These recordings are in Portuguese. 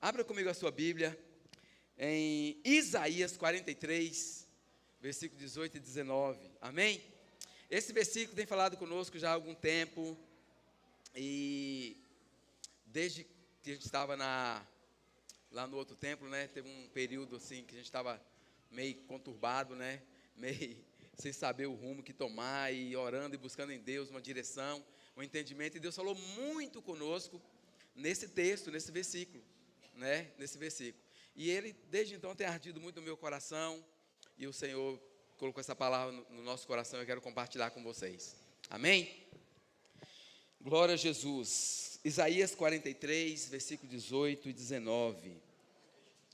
Abra comigo a sua Bíblia em Isaías 43, versículo 18 e 19, amém? Esse versículo tem falado conosco já há algum tempo, e desde que a gente estava lá no outro templo, né, teve um período assim que a gente estava meio conturbado, né, meio sem saber o rumo que tomar, e orando e buscando em Deus uma direção, um entendimento, e Deus falou muito conosco nesse texto, nesse versículo, né, nesse versículo, e ele desde então tem ardido muito no meu coração, e o Senhor colocou essa palavra no nosso coração, eu quero compartilhar com vocês, amém? Glória a Jesus. Isaías 43, versículo 18 e 19,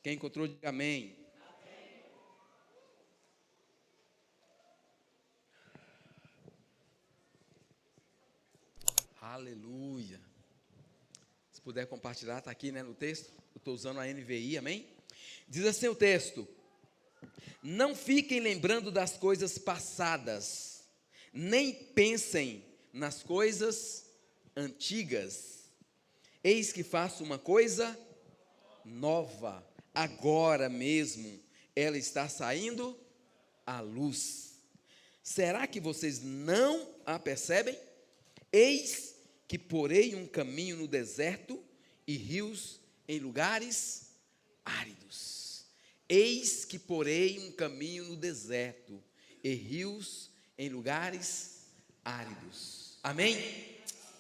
quem encontrou, diga amém. Aleluia. Se puder compartilhar, está aqui, né, no texto. Eu estou usando a NVI, amém? Diz assim o texto: não fiquem lembrando das coisas passadas, nem pensem nas coisas antigas. Eis que faço uma coisa nova, agora mesmo ela está saindo à luz. Será que vocês não a percebem? Eis que porei um caminho no deserto e rios em lugares áridos. Eis que porei um caminho no deserto e rios em lugares áridos. Amém?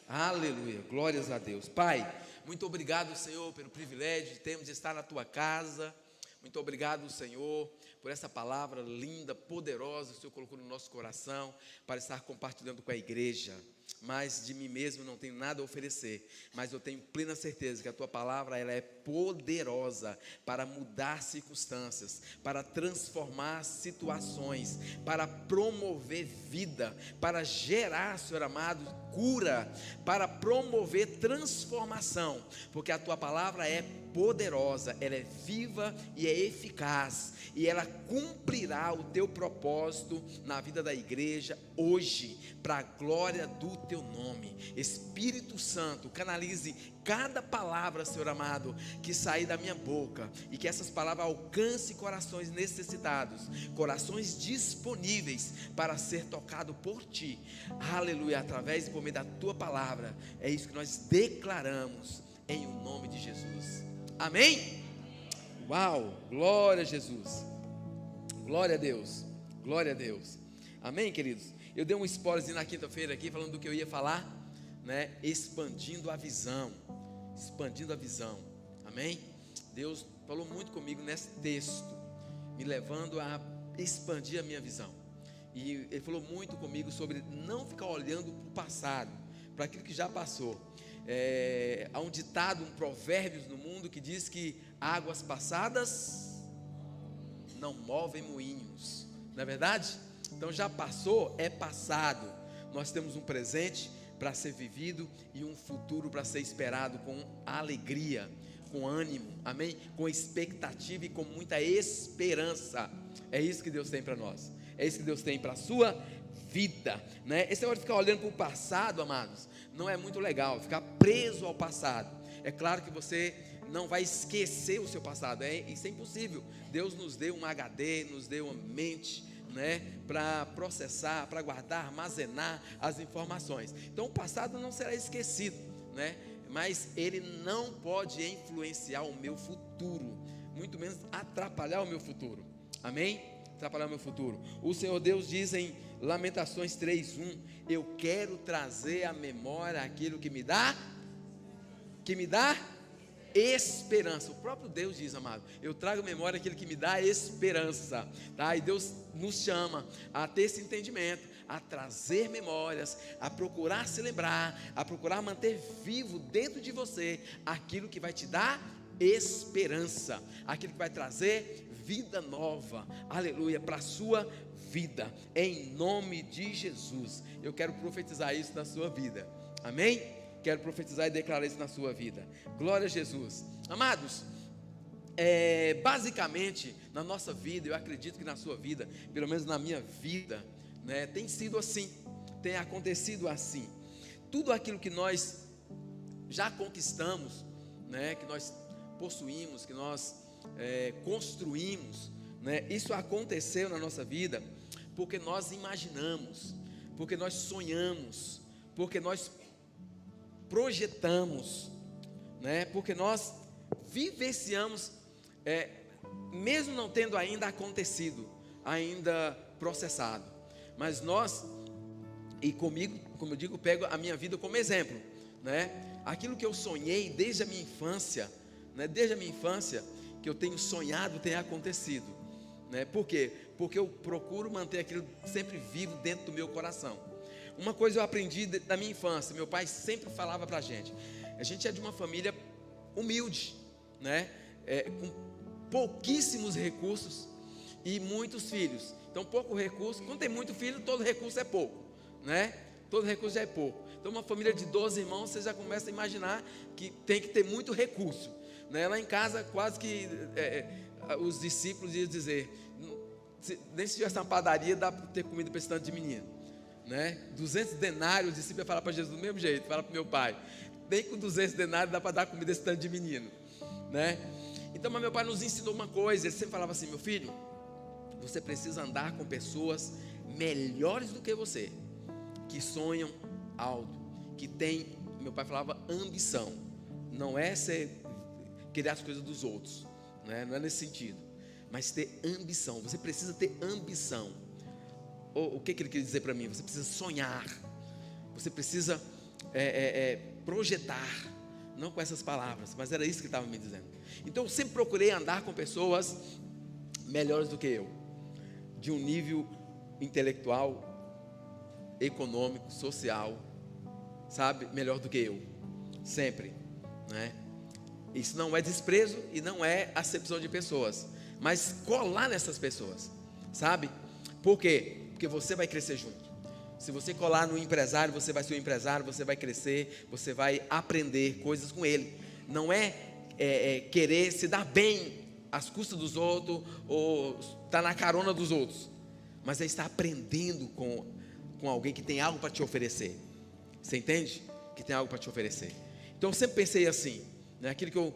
Aleluia, glórias a Deus. Pai, muito obrigado, Senhor, pelo privilégio de termos de estar na Tua casa. Muito obrigado, Senhor, por essa palavra linda, poderosa que o Senhor colocou no nosso coração para estar compartilhando com a igreja. Mas de mim mesmo não tenho nada a oferecer, mas eu tenho plena certeza que a Tua palavra ela é poderosa para mudar circunstâncias, para transformar situações, para promover vida, para gerar, Senhor amado, cura, para promover transformação, porque a Tua palavra é poderosa, ela é viva e é eficaz, e ela cumprirá o Teu propósito na vida da igreja hoje, para a glória do Teu nome. Espírito Santo, canalize cada palavra, Senhor amado, que sair da minha boca, e que essas palavras alcancem corações necessitados, corações disponíveis para ser tocado por Ti, aleluia, através e por meio da Tua palavra. É isso que nós declaramos em o nome de Jesus, amém? Uau, glória a Jesus, glória a Deus, glória a Deus, amém, queridos? Eu dei um spoilerzinho na quinta-feira aqui, falando do que eu ia falar, né? Expandindo a visão, amém? Deus falou muito comigo nesse texto, me levando a expandir a minha visão, e Ele falou muito comigo sobre não ficar olhando para o passado, para aquilo que já passou. Há um ditado, um provérbio no mundo que diz que águas passadas não movem moinhos, não é verdade? Então já passou, é passado. Nós temos um presente para ser vivido e um futuro para ser esperado com alegria, com ânimo, amém? Com expectativa e com muita esperança. É isso que Deus tem para nós, é isso que Deus tem para a sua vida, né? Esse negócio de ficar olhando para o passado, amados, não é muito legal, ficar preso ao passado. É claro que você não vai esquecer o seu passado, isso é impossível. Deus nos deu um HD, nos deu uma mente, né, para processar, para guardar, armazenar as informações. Então o passado não será esquecido, né, mas ele não pode influenciar o meu futuro, muito menos atrapalhar o meu futuro, amém? Atrapalhar o meu futuro. O Senhor Deus diz em Lamentações 3:1: eu quero trazer à memória aquilo que me dá esperança. O próprio Deus diz, amado, eu trago à memória aquilo que me dá esperança, tá? E Deus nos chama a ter esse entendimento, a trazer memórias, a procurar se lembrar, a procurar manter vivo dentro de você aquilo que vai te dar esperança, aquilo que vai trazer vida nova, aleluia, para a sua vida, em nome de Jesus. Eu quero profetizar isso na sua vida, amém? Quero profetizar e declarar isso na sua vida. Glória a Jesus. Amados, basicamente na nossa vida, eu acredito que na sua vida, pelo menos na minha vida, né, tem sido assim, tem acontecido assim. Tudo aquilo que nós já conquistamos, né, que nós possuímos, que nós construímos, né? Isso aconteceu na nossa vida porque nós imaginamos, porque nós sonhamos, porque nós projetamos, né? Porque nós vivenciamos, mesmo não tendo ainda acontecido, ainda processado. Mas nós, e comigo, como eu digo, pego a minha vida como exemplo, né? Aquilo que eu sonhei desde a minha infância, né? Desde a minha infância, que eu tenho sonhado, tem acontecido, né? Por quê? Porque eu procuro manter aquilo sempre vivo dentro do meu coração. Uma coisa eu aprendi da minha infância, meu pai sempre falava pra gente, a gente é de uma família humilde, né? Com pouquíssimos recursos e muitos filhos. Então pouco recurso, quando tem muito filho, todo recurso é pouco, né? Todo recurso já é pouco. Então uma família de 12 irmãos, você já começa a imaginar que tem que ter muito recurso, né? Lá em casa quase que os discípulos iam dizer, nem se tivesse uma padaria dá para ter comida para esse tanto de menino, né? 200 denários, os discípulos iam falar para Jesus do mesmo jeito, fala para o meu pai, nem com 200 denários dá para dar comida a esse tanto de menino, né? Então, mas meu pai nos ensinou uma coisa, ele sempre falava assim, meu filho, você precisa andar com pessoas melhores do que você, que sonham alto, que tem, meu pai falava, ambição, não é querer as coisas dos outros, né? Não é nesse sentido, mas ter ambição, você precisa ter ambição. O que ele queria dizer para mim? Você precisa sonhar, você precisa projetar, não com essas palavras, mas era isso que ele estava me dizendo. Então eu sempre procurei andar com pessoas melhores do que eu, de um nível intelectual, econômico, social, sabe, melhor do que eu, sempre, né? Isso não é desprezo e não é acepção de pessoas, mas colar nessas pessoas, sabe? Por quê? Porque você vai crescer junto. Se você colar no empresário, você vai ser um empresário, você vai crescer, você vai aprender coisas com ele. Não é querer se dar bem às custas dos outros ou estar na carona dos outros, mas é estar aprendendo com alguém que tem algo para te oferecer. Você entende? Que tem algo para te oferecer. Então eu sempre pensei assim, né? Aquilo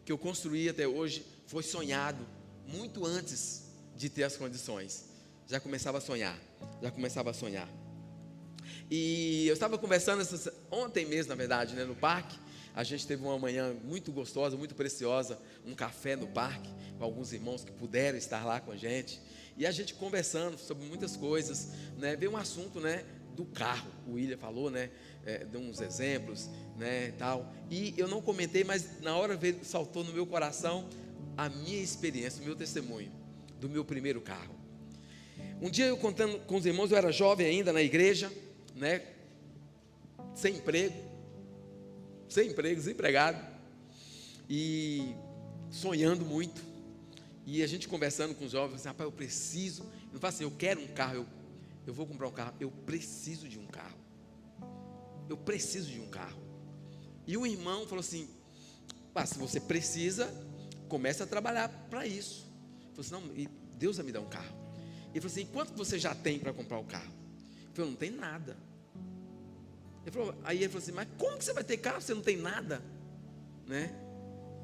que eu construí até hoje foi sonhado muito antes de ter as condições. Já começava a sonhar. E eu estava conversando ontem mesmo, na verdade, né, no parque. A gente teve uma manhã muito gostosa, muito preciosa, um café no parque, com alguns irmãos que puderam estar lá com a gente. E a gente conversando sobre muitas coisas, né, veio um assunto, né, do carro. O William falou, né, deu uns exemplos, né, tal. E eu não comentei, mas na hora saltou no meu coração a minha experiência, o meu testemunho do meu primeiro carro. Um dia eu contando com os irmãos, eu era jovem ainda na igreja, né, sem emprego, desempregado, e sonhando muito, e a gente conversando com os jovens, assim, rapaz, eu preciso, eu não falo assim, eu quero um carro, eu vou comprar um carro, eu preciso de um carro, e o irmão falou assim, se você precisa, comece a trabalhar para isso. Ele falou assim, não, Deus vai me dar um carro. Ele falou assim, quanto você já tem para comprar o carro? Eu falei, não tem nada. Aí ele falou assim, mas como que você vai ter carro se você não tem nada, né?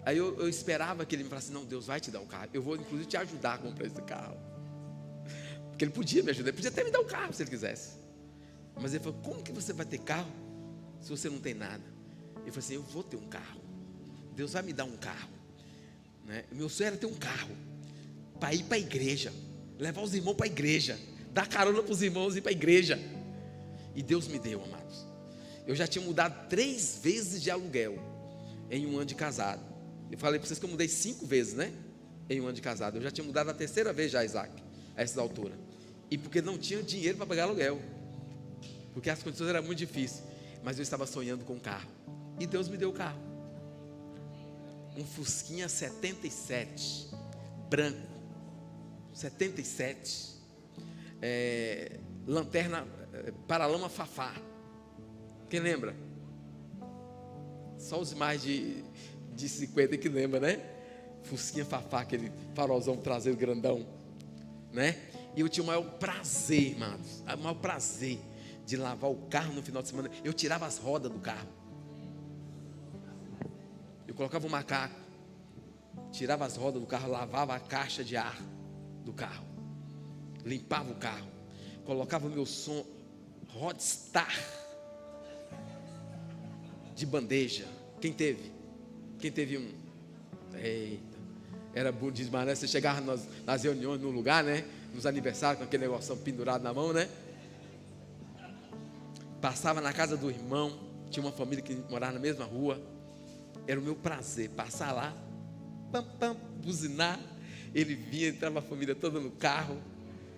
Aí eu esperava que ele me falasse, não, Deus vai te dar um carro, eu vou inclusive te ajudar a comprar esse carro, porque ele podia me ajudar, ele podia até me dar um carro se ele quisesse, mas ele falou, como que você vai ter carro se você não tem nada? Ele falou assim, eu vou ter um carro, Deus vai me dar um carro, né? O meu sonho era ter um carro, para ir para a igreja, levar os irmãos para a igreja, dar carona para os irmãos e ir para a igreja, e Deus me deu, amados. Eu já tinha mudado 3 vezes de aluguel em um ano de casado. Eu falei para vocês que eu mudei 5 vezes, né? Em um ano de casado. Eu já tinha mudado a 3ª vez já, Isaac, a essa altura. E porque não tinha dinheiro para pagar aluguel, porque as condições eram muito difíceis. Mas eu estava sonhando com um carro, e Deus me deu o carro. Um Fusquinha 77, branco, 77, lanterna, paralama Fafá. Quem lembra? Só os mais de 50 que lembra, né? Fusquinha Fafá, aquele farolzão traseiro grandão, né? E eu tinha o maior prazer, irmãos, o maior prazer de lavar o carro no final de semana. Eu tirava as rodas do carro, eu colocava um macaco, tirava as rodas do carro, lavava a caixa de ar do carro, limpava o carro, colocava o meu som Rodstar de bandeja. Quem teve? Quem teve um? Eita, era bom demais, né? Você chegava nas reuniões no lugar, né? Nos aniversários, com aquele negócio pendurado na mão, né? Passava na casa do irmão, tinha uma família que morava na mesma rua. Era o meu prazer passar lá, buzinar. Ele vinha, entrava a família toda no carro,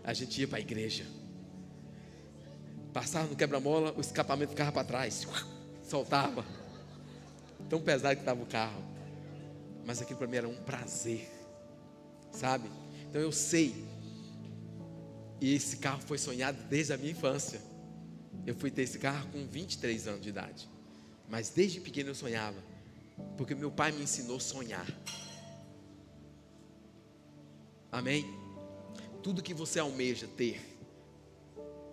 a gente ia para a igreja. Passava no quebra-mola, o escapamento ficava para trás, soltava. Tão pesado que estava o carro, mas aquilo para mim era um prazer, sabe? Então eu sei, e esse carro foi sonhado desde a minha infância. Eu fui ter esse carro com 23 anos de idade, mas desde pequeno eu sonhava, porque meu pai me ensinou a sonhar. Amém? Tudo que você almeja ter,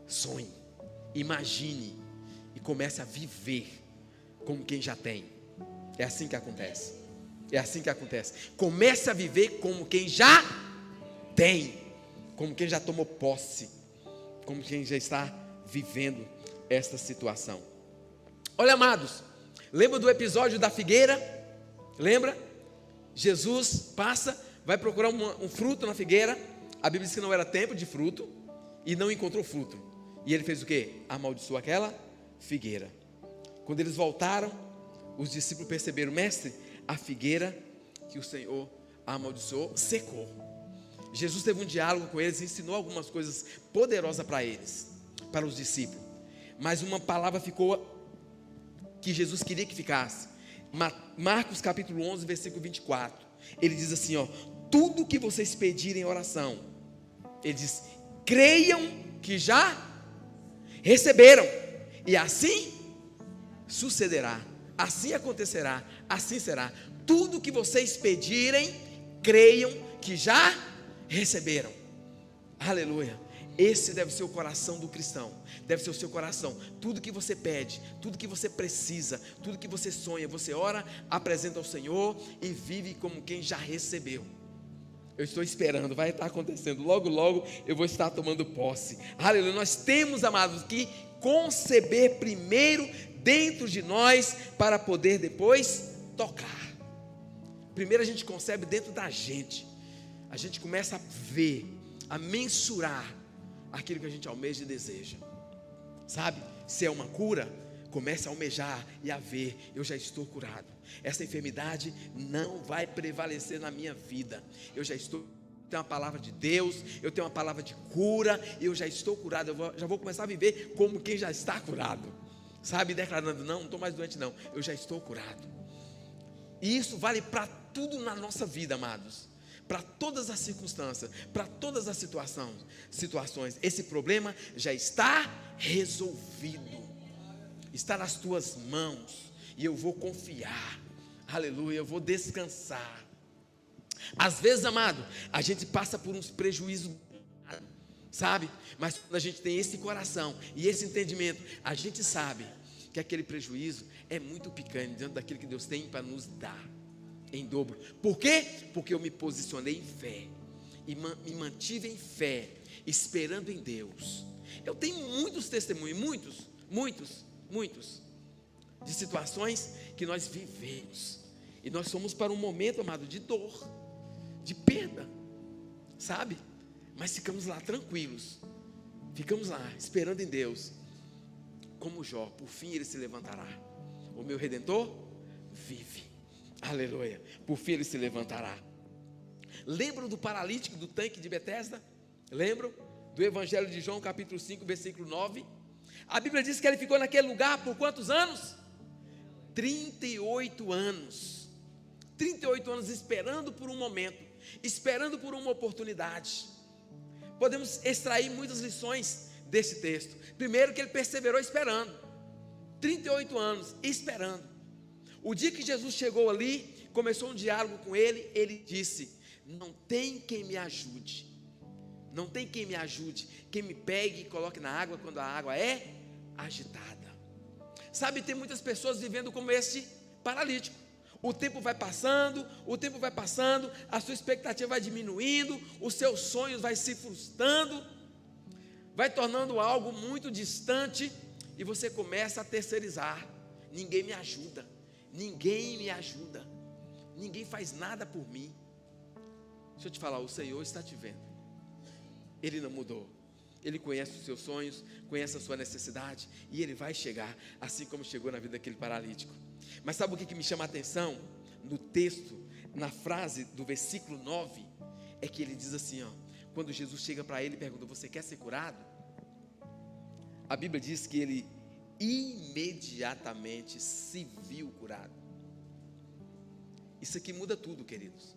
sonhe, imagine e comece a viver como quem já tem. É assim que acontece. É assim que acontece. Comece a viver como quem já tem, como quem já tomou posse, como quem já está vivendo esta situação. Olha, amados, lembra do episódio da figueira? Lembra? Jesus passa, vai procurar um fruto na figueira. A Bíblia diz que não era tempo de fruto e não encontrou fruto. E ele fez o quê? Amaldiçoou aquela figueira. Quando eles voltaram, os discípulos perceberam: mestre, a figueira que o Senhor amaldiçoou secou. Jesus teve um diálogo com eles, ensinou algumas coisas poderosas para eles, para os discípulos. Mas uma palavra ficou que Jesus queria que ficasse. Marcos capítulo 11, versículo 24. Ele diz assim, ó: tudo que vocês pedirem em oração, ele diz, creiam que já receberam, e assim sucederá, assim acontecerá, assim será. Tudo que vocês pedirem, creiam que já receberam. Aleluia. Esse deve ser o coração do cristão, deve ser o seu coração. Tudo que você pede, tudo que você precisa, tudo que você sonha, você ora, apresenta ao Senhor e vive como quem já recebeu. Eu estou esperando, vai estar acontecendo, logo logo eu vou estar tomando posse. Aleluia. Nós temos, amados, que conceber primeiro dentro de nós, para poder depois tocar. Primeiro a gente concebe dentro da gente, a gente começa a ver, a mensurar aquilo que a gente almeja e deseja, sabe? Se é uma cura, comece a almejar e a ver: eu já estou curado, essa enfermidade não vai prevalecer na minha vida, eu já estou, tenho uma palavra de Deus, eu tenho uma palavra de cura, eu já estou curado, já vou começar a viver como quem já está curado, sabe? Declarando: não estou mais doente não, eu já estou curado. E isso vale para tudo na nossa vida, amados, para todas as circunstâncias, para todas as situações. Esse problema já está resolvido, está nas tuas mãos, e eu vou confiar, aleluia, eu vou descansar. Às vezes, amado, a gente passa por uns prejuízos, sabe? Mas quando a gente tem esse coração e esse entendimento, a gente sabe que aquele prejuízo é muito pequeno diante daquilo que Deus tem para nos dar em dobro. Por quê? Porque eu me posicionei em fé e me mantive em fé, esperando em Deus. Eu tenho muitos testemunhos, muitos de situações que nós vivemos, e nós somos para um momento, amado, de dor, de perda, sabe? Mas ficamos lá tranquilos, ficamos lá esperando em Deus. Como Jó, por fim ele se levantará. O meu Redentor vive. Aleluia. Por fim ele se levantará. Lembram do paralítico do tanque de Betesda? Lembram do Evangelho de João, capítulo 5, versículo 9? A Bíblia diz que ele ficou naquele lugar por quantos anos? 38 anos. 38 anos esperando por um momento, esperando por uma oportunidade. Podemos extrair muitas lições desse texto. Primeiro, que ele perseverou esperando. 38 anos esperando. O dia que Jesus chegou ali, começou um diálogo com ele, ele disse: não tem quem me ajude, não tem quem me ajude, quem me pegue e coloque na água quando a água é agitada. Sabe, tem muitas pessoas vivendo como esse paralítico. O tempo vai passando, a sua expectativa vai diminuindo, os seus sonhos vai se frustrando, vai tornando algo muito distante, e você começa a terceirizar. Ninguém me ajuda, ninguém faz nada por mim. Deixa eu te falar, o Senhor está te vendo, Ele não mudou, Ele conhece os seus sonhos, conhece a sua necessidade, e Ele vai chegar, assim como chegou na vida daquele paralítico. Mas sabe o que me chama a atenção? No texto, na frase do versículo 9, é que ele diz assim, quando Jesus chega para ele e pergunta, você quer ser curado? A Bíblia diz que ele imediatamente se viu curado. Isso aqui muda tudo, queridos.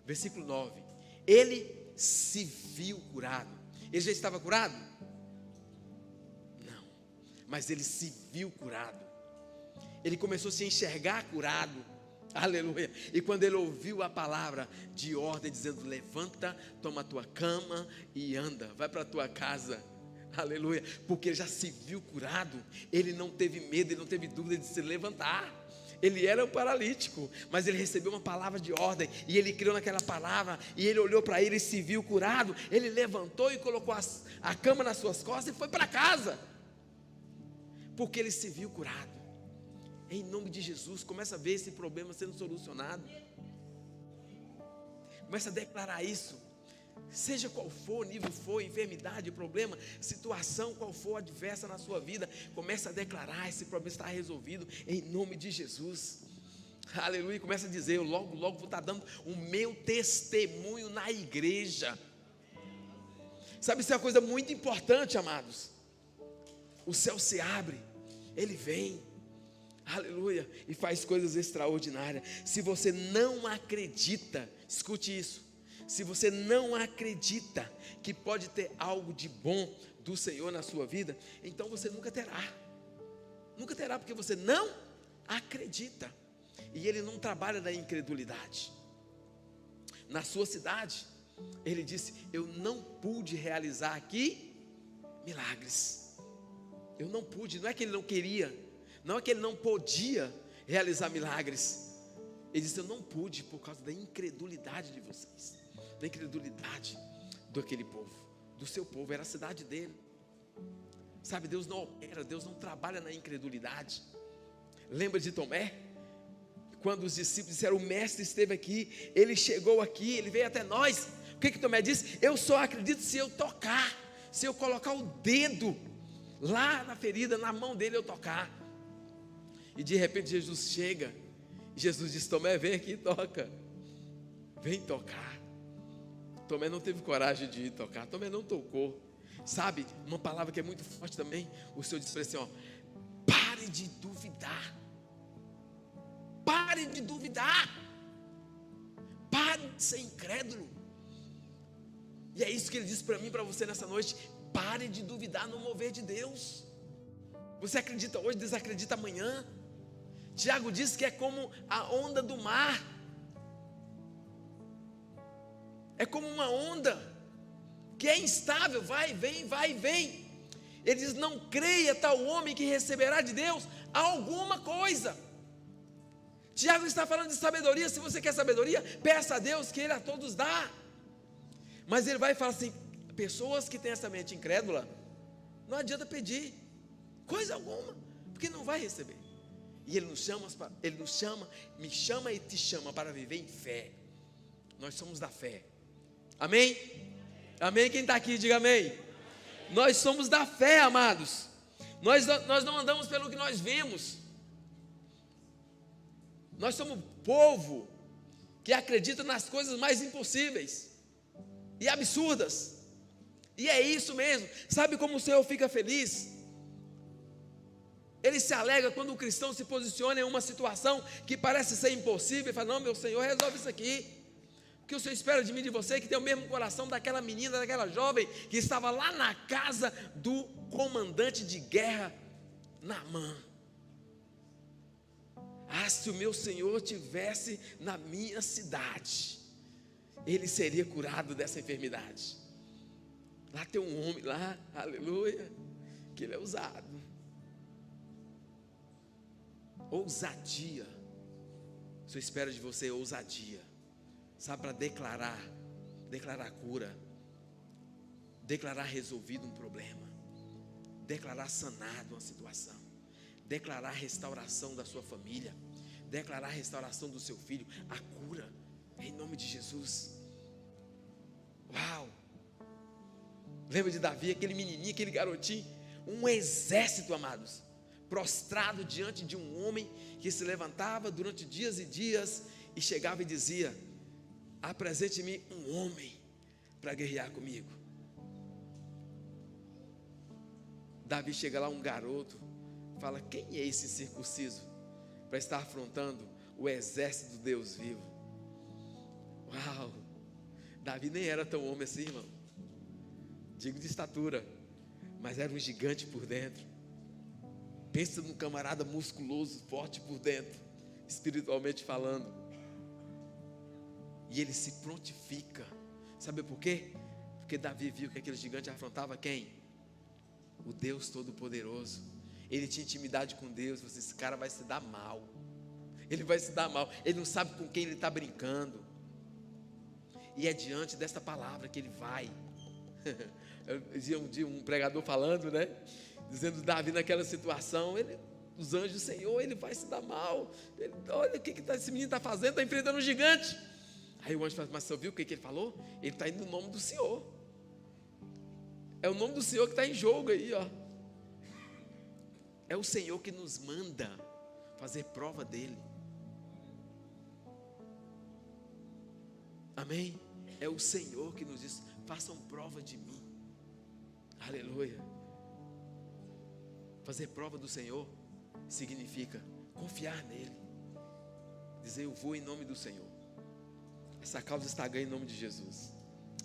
Versículo 9, ele se viu curado. Ele já estava curado? Não, mas ele se viu curado. Ele começou a se enxergar curado, aleluia. E quando ele ouviu a palavra de ordem, dizendo, levanta, toma a tua cama e anda, vai para a tua casa, aleluia. Porque ele já se viu curado, ele não teve medo, ele não teve dúvida de se levantar. Ele era um paralítico, mas ele recebeu uma palavra de ordem, e ele criou naquela palavra, e ele olhou para ele e se viu curado. Ele levantou e colocou a cama nas suas costas e foi para casa, porque ele se viu curado. Em nome de Jesus, começa a ver esse problema sendo solucionado. Começa a declarar isso. Seja qual for o nível, for enfermidade, problema, situação qual for adversa na sua vida, começa a declarar, esse problema está resolvido em nome de Jesus. Aleluia. Começa a dizer, eu logo vou estar dando o meu testemunho na igreja. Sabe, isso é uma coisa muito importante, amados. O céu se abre, ele vem, aleluia, e faz coisas extraordinárias. Se você não acredita, escute isso, se você não acredita que pode ter algo de bom do Senhor na sua vida, então você nunca terá, porque você não acredita, e Ele não trabalha na incredulidade. Na sua cidade, Ele disse, eu não pude realizar aqui milagres, eu não pude, não é que Ele não queria, não é que Ele não podia realizar milagres, Ele disse, eu não pude por causa da incredulidade de vocês, da incredulidade daquele povo, do seu povo, era a cidade dele. Sabe, Deus não opera, Deus não trabalha na incredulidade. Lembra de Tomé? Quando os discípulos disseram, o mestre esteve aqui, ele chegou aqui, ele veio até nós. O que Tomé disse? Eu só acredito se eu tocar, se eu colocar o dedo lá na ferida, na mão dele eu tocar. E de repente Jesus chega, e Jesus diz, Tomé, vem aqui e toca, vem tocar. Tomé não teve coragem de ir tocar, Tomé não tocou. Sabe, uma palavra que é muito forte também, o Senhor disse assim, pare de duvidar, pare de duvidar, pare de ser incrédulo. E é isso que Ele disse para mim e para você nessa noite, pare de duvidar no mover de Deus. Você acredita hoje, desacredita amanhã. Tiago diz que é como a onda do mar, é como uma onda que é instável, vai e vem, vai e vem. Ele diz, não creia tal homem que receberá de Deus alguma coisa. Tiago está falando de sabedoria. Se você quer sabedoria, peça a Deus, que Ele a todos dá. Mas ele vai falar assim, pessoas que têm essa mente incrédula, não adianta pedir coisa alguma, porque não vai receber. E Ele nos chama, me chama e te chama para viver em fé. Nós somos da fé. Amém? Amém? Quem está aqui, diga amém. Nós somos da fé, amados. Nós não andamos pelo que nós vemos. Nós somos povo que acredita nas coisas mais impossíveis e absurdas. E é isso mesmo. Sabe como o Senhor fica feliz? Ele se alegra quando o cristão se posiciona em uma situação que parece ser impossível e fala, não, meu Senhor, resolve isso aqui. O que o Senhor espera de mim e de você, que tem o mesmo coração daquela menina, daquela jovem, que estava lá na casa do comandante de guerra, Naamã. Ah, se o meu Senhor tivesse na minha cidade, ele seria curado dessa enfermidade. Lá tem um homem lá, aleluia, que ele é usado. Ousadia. Só espero de você ousadia, sabe, para declarar cura, declarar resolvido um problema, declarar sanado uma situação, declarar restauração da sua família, declarar restauração do seu filho, a cura, em nome de Jesus. Uau! Lembra de Davi, aquele menininho, aquele garotinho, um exército, amados, prostrado diante de um homem que se levantava durante dias e dias e chegava e dizia: apresente-me um homem para guerrear comigo. Davi chega lá, um garoto, fala: quem é esse circunciso para estar afrontando o exército do Deus vivo? Uau! Davi nem era tão homem assim, irmão, digo de estatura, mas era um gigante por dentro. Pensa num camarada musculoso, forte por dentro, espiritualmente falando. E ele se prontifica. Sabe por quê? Porque Davi viu que aquele gigante afrontava quem? O Deus Todo-Poderoso. Ele tinha intimidade com Deus. Falou assim: esse cara vai se dar mal. Ele vai se dar mal. Ele não sabe com quem ele está brincando. E é diante desta palavra que ele vai. Eu dizia um dia um pregador falando, né? Dizendo Davi naquela situação, os anjos do Senhor, ele vai se dar mal. Olha o que esse menino está fazendo, está enfrentando um gigante. Aí o anjo fala: mas você ouviu o que ele falou? Ele está indo no nome do Senhor. É o nome do Senhor que está em jogo aí, ó. É o Senhor que nos manda fazer prova dele. Amém? É o Senhor que nos diz: façam prova de mim. Aleluia. Fazer prova do Senhor significa confiar nele, dizer: eu vou em nome do Senhor. Essa causa está ganha em nome de Jesus,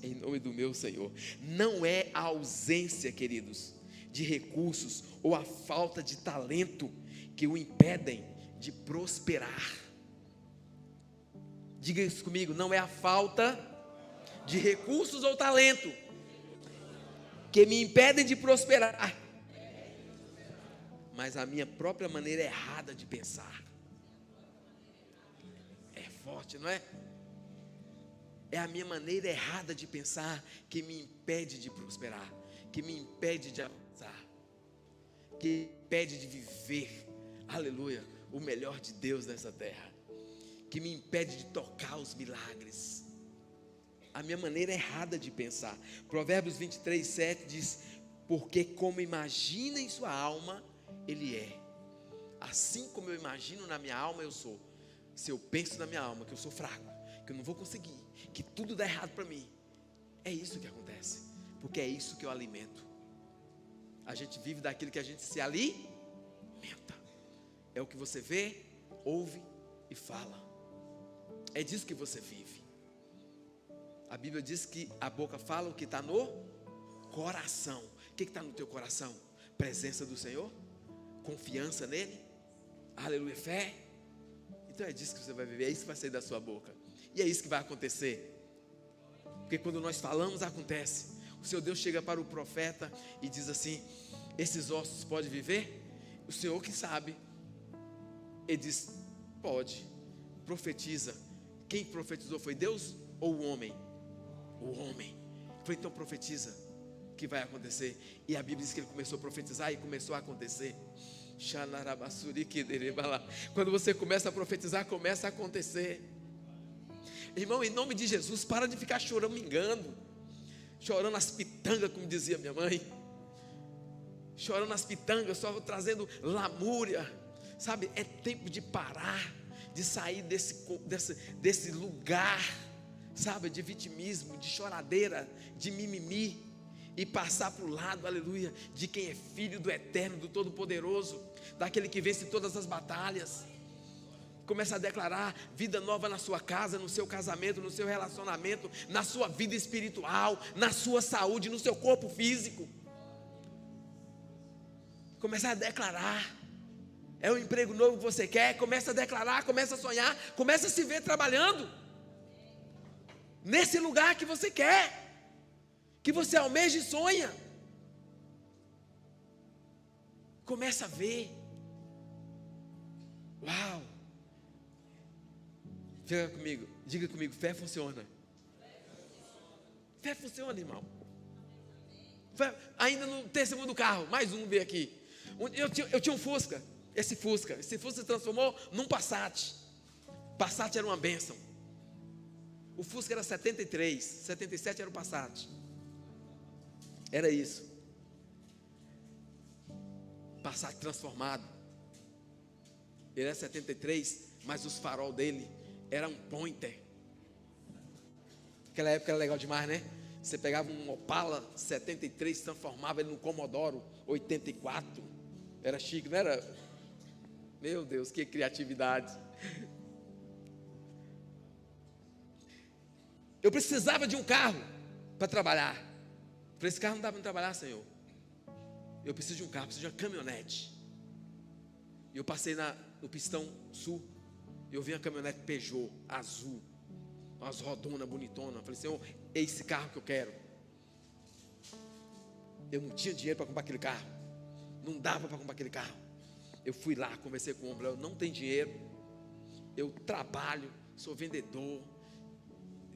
em nome do meu Senhor. Não é a ausência, queridos, de recursos ou a falta de talento que o impedem de prosperar. Diga isso comigo: não é a falta de recursos ou talento que me impedem de prosperar, mas a minha própria maneira errada de pensar. É forte, não é? É a minha maneira errada de pensar que me impede de prosperar, que me impede de avançar, que me impede de viver, aleluia, o melhor de Deus nessa terra, que me impede de tocar os milagres. A minha maneira errada de pensar. Provérbios 23:7 diz: porque como imagina em sua alma, ele é. Assim como eu imagino na minha alma, eu sou. Se eu penso na minha alma que eu sou fraco, que eu não vou conseguir, que tudo dá errado para mim, é isso que acontece, porque é isso que eu alimento. A gente vive daquilo que a gente se alimenta. É o que você vê, ouve e fala. É disso que você vive. A Bíblia diz que a boca fala o que está no coração. O que está no teu coração? Presença do Senhor? Confiança nele? Aleluia, fé? Então é disso que você vai viver, é isso que vai sair da sua boca. E é isso que vai acontecer. Porque quando nós falamos, acontece. O Senhor Deus chega para o profeta e diz assim: esses ossos podem viver? O Senhor que sabe. Ele diz: pode. Profetiza. Quem profetizou foi Deus ou o homem? O homem. Foi: então profetiza que vai acontecer. E a Bíblia diz que ele começou a profetizar e começou a acontecer. Quando você começa a profetizar, começa a acontecer. Irmão, em nome de Jesus, para de ficar choramingando, chorando as pitangas, como dizia minha mãe, chorando as pitangas, só trazendo lamúria, sabe? É tempo de parar, de sair desse lugar, sabe, de vitimismo, de choradeira, de mimimi, e passar para o lado, aleluia, de quem é filho do Eterno, do Todo-Poderoso, daquele que vence todas as batalhas. Começa a declarar vida nova na sua casa, no seu casamento, no seu relacionamento, na sua vida espiritual, na sua saúde, no seu corpo físico. Começa a declarar. É um emprego novo que você quer? Começa a declarar, começa a sonhar, começa a se ver trabalhando nesse lugar que você quer, que você almeja e sonha. Começa a ver. Uau! Fica comigo, diga comigo, fé funciona. Fé funciona, irmão. Ainda no terceiro do carro, mais um veio aqui. Eu tinha um Fusca. Esse Fusca se transformou num Passat. Passat era uma bênção. O Fusca era 73, 77 era o Passat. Era isso. Passat transformado. Ele era 73, mas os farol dele era um Pointer. Aquela época era legal demais, né? Você pegava um Opala 73, transformava ele no Commodore 84. Era chique, não era? Meu Deus, que criatividade. Eu precisava de um carro para trabalhar. Falei, esse carro não dá para trabalhar, Senhor. Eu preciso de um carro, preciso de uma caminhonete. E eu passei no Pistão Sul. E eu vi uma caminhonete Peugeot azul, umas rodonas bonitonas. Falei, Senhor, é esse carro que eu quero. Eu não tinha dinheiro para comprar aquele carro. Não dava para comprar aquele carro. Eu fui lá, conversei com o homem. Eu não tenho dinheiro. Eu trabalho, sou vendedor.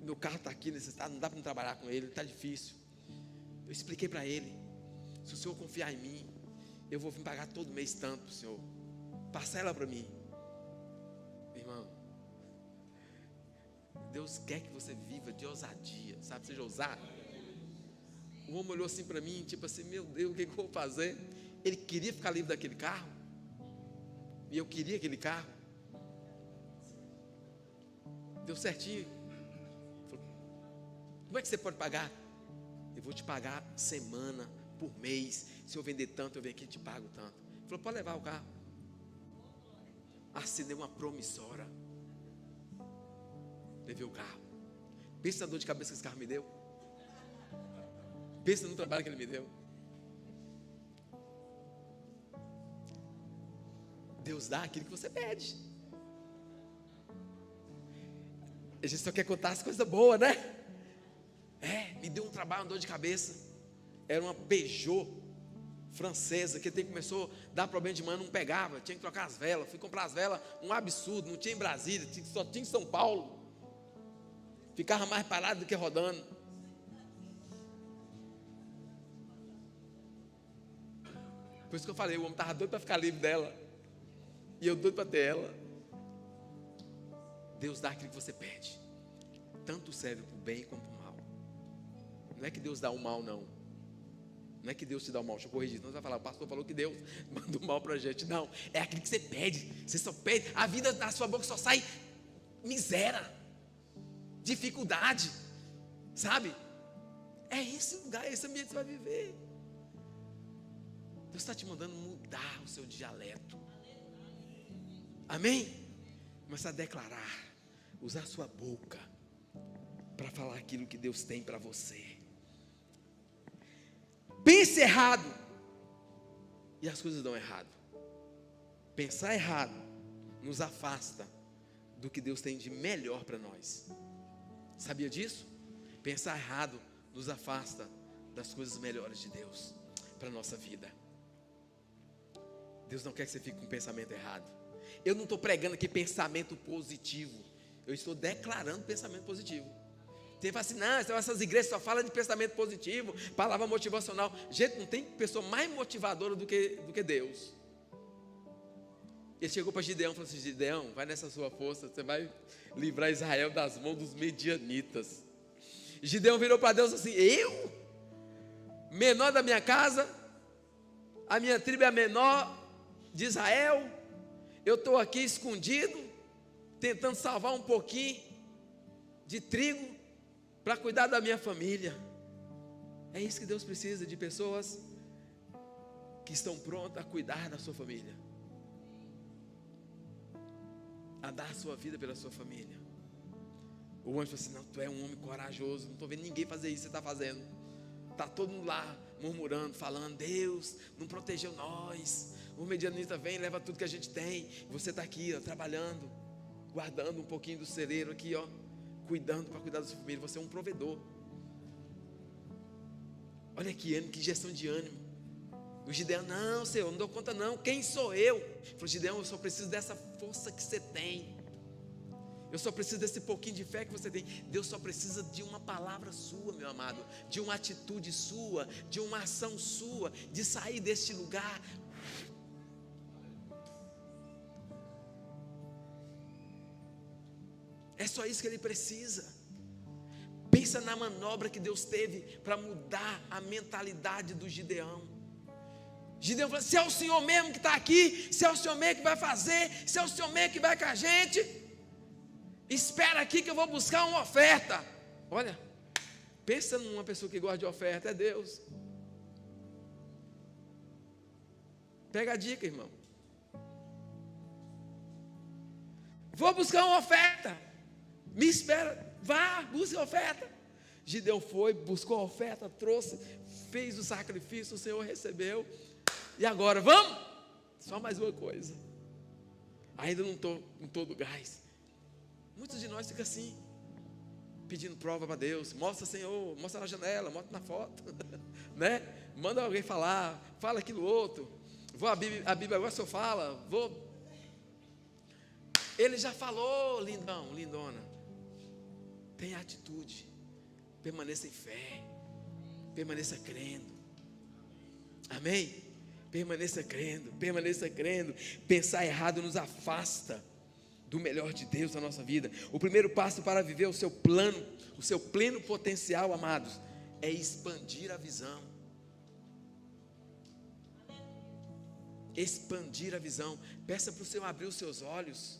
Meu carro está aqui nesse estado, não dá para não trabalhar com ele, está difícil. Eu expliquei para ele: se o Senhor confiar em mim, eu vou vir pagar todo mês tanto, Senhor. Parcela para mim. Irmão, Deus quer que você viva de ousadia, sabe? Seja ousado. O homem olhou assim para mim, tipo assim: meu Deus, o que eu vou fazer? Ele queria ficar livre daquele carro, e eu queria aquele carro. Deu certinho. Falou, como é que você pode pagar? Eu vou te pagar semana, por mês. Se eu vender tanto, eu venho aqui e te pago tanto. Ele falou, pode levar o carro. Assinei uma promissória. Levei o carro. Pensa na dor de cabeça que esse carro me deu. Pensa no trabalho que ele me deu. Deus dá aquilo que você pede. A gente só quer contar as coisas boas, né? Me deu um trabalho, uma dor de cabeça. Era uma Peugeot francesa, que começou a dar problema de manhã, não pegava, tinha que trocar as velas. Fui comprar as velas, um absurdo, não tinha em Brasília, só tinha em São Paulo. Ficava mais parado do que rodando. Por isso que eu falei, o homem estava doido para ficar livre dela. E eu doido para ter ela. Deus dá aquilo que você pede. Tanto serve para o bem como para o mal. Não é que Deus dá o mal, não. Não é que Deus te dá o mal. Deixa eu corrigir. Não, você vai falar, o pastor falou que Deus manda o mal para a gente. Não, é aquilo que você pede. Você só pede. A vida na sua boca só sai miséria, dificuldade, sabe? É esse lugar, é esse ambiente que você vai viver. Deus está te mandando mudar o seu dialeto. Amém? Começar a declarar, usar a sua boca para falar aquilo que Deus tem para você. Pense errado e as coisas dão errado. Pensar errado nos afasta do que Deus tem de melhor para nós. Sabia disso? Pensar errado nos afasta das coisas melhores de Deus para a nossa vida. Deus não quer que você fique com pensamento errado. Eu não estou pregando aqui pensamento positivo. Eu estou declarando pensamento positivo. Você fala assim, não, essas igrejas só falam de pensamento positivo, palavra motivacional. Gente, não tem pessoa mais motivadora do que Deus. Ele chegou para Gideão e falou assim, Gideão, vai nessa sua força, você vai livrar Israel das mãos dos medianitas. Gideão virou para Deus assim, eu? Menor da minha casa, a minha tribo é a menor de Israel, eu estou aqui escondido, tentando salvar um pouquinho de trigo, para cuidar da minha família. É isso que Deus precisa, de pessoas que estão prontas a cuidar da sua família, a dar a sua vida pela sua família. O anjo falou assim, não, tu é um homem corajoso, não estou vendo ninguém fazer isso que você está fazendo. Está todo mundo lá murmurando, falando, Deus não protegeu nós, o medianita vem, leva tudo que a gente tem, você está aqui, ó, trabalhando, guardando um pouquinho do celeiro aqui, ó, cuidando para cuidar da sua família. Você é um provedor. Olha que ânimo, que gestão de ânimo. O Gideão, não, Senhor, não dou conta não, quem sou eu? Ele falou, Gideão, eu só preciso dessa força que você tem. Eu só preciso desse pouquinho de fé que você tem. Deus só precisa de uma palavra sua, meu amado, de uma atitude sua, de uma ação sua, de sair deste lugar. É só isso que ele precisa. Pensa na manobra que Deus teve para mudar a mentalidade do Gideão. Gideão falou: se é o Senhor mesmo que está aqui, se é o Senhor mesmo que vai fazer, se é o Senhor mesmo que vai com a gente, espera aqui que eu vou buscar uma oferta. Olha, pensa numa pessoa que gosta de oferta, é Deus. Pega a dica, irmão. Vou buscar uma oferta. Me espera, vá, busque a oferta. Gideão foi, buscou a oferta, trouxe, fez o sacrifício, o Senhor recebeu. E agora, vamos? Só mais uma coisa. Ainda não estou em todo gás. Muitos de nós ficam assim, pedindo prova para Deus. Mostra, Senhor, mostra na janela, mostra na foto, né? Manda alguém falar, fala aquilo outro. Vou a Bíblia agora só fala, vou. Ele já falou, lindão, lindona. Tenha atitude, permaneça em fé, permaneça crendo. Amém? Permaneça crendo, permaneça crendo. Pensar errado nos afasta do melhor de Deus na nossa vida. O primeiro passo para viver o seu plano, o seu pleno potencial, amados, é expandir a visão. Expandir a visão. Peça para o Senhor abrir os seus olhos,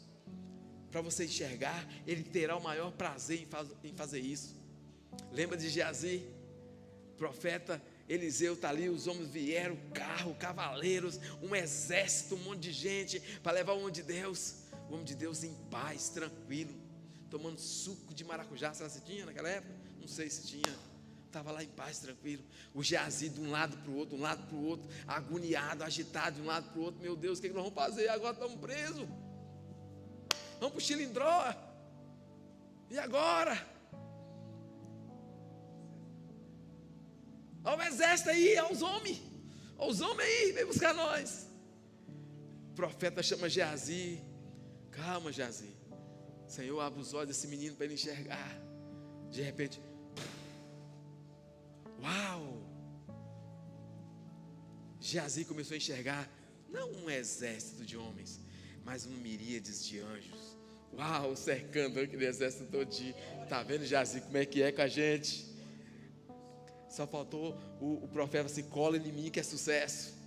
para você enxergar. Ele terá o maior prazer em fazer isso. Lembra de Geazi? Profeta Eliseu está ali, os homens vieram, carro, cavaleiros, um exército, um monte de gente, para levar o homem de Deus. O homem de Deus em paz, tranquilo, tomando suco de maracujá. Será que tinha naquela época? Não sei se tinha. Estava lá em paz, tranquilo. O Geazi de um lado para o outro, agoniado, agitado de um lado para o outro. Meu Deus, o que nós vamos fazer? Agora estamos presos. Vamos para o Chilindró. E agora? Olha o exército aí, olha os homens. Olha os homens aí, vem buscar nós. O profeta chama Geazi. Calma, Geazi. Senhor, abre os olhos desse menino para ele enxergar. De repente, uau! Geazi começou a enxergar, não um exército de homens, mas um miríades de anjos. Uau, cercando aquele exército todinho. Está vendo, Geazi, como é que é com a gente? Só faltou o profeta assim: cola em mim que é sucesso.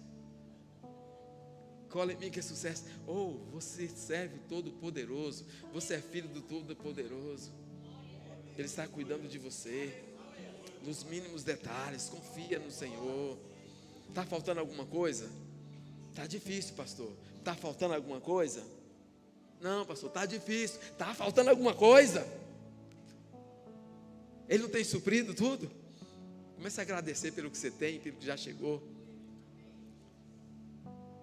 Cola em mim que é sucesso. Oh, você serve o Todo-Poderoso. Você é filho do Todo-Poderoso. Ele está cuidando de você, nos mínimos detalhes. Confia no Senhor. Está faltando alguma coisa? Está difícil, pastor. Está faltando alguma coisa? Não, pastor, está difícil. Está faltando alguma coisa? Ele não tem suprido tudo? Comece a agradecer pelo que você tem, pelo que já chegou,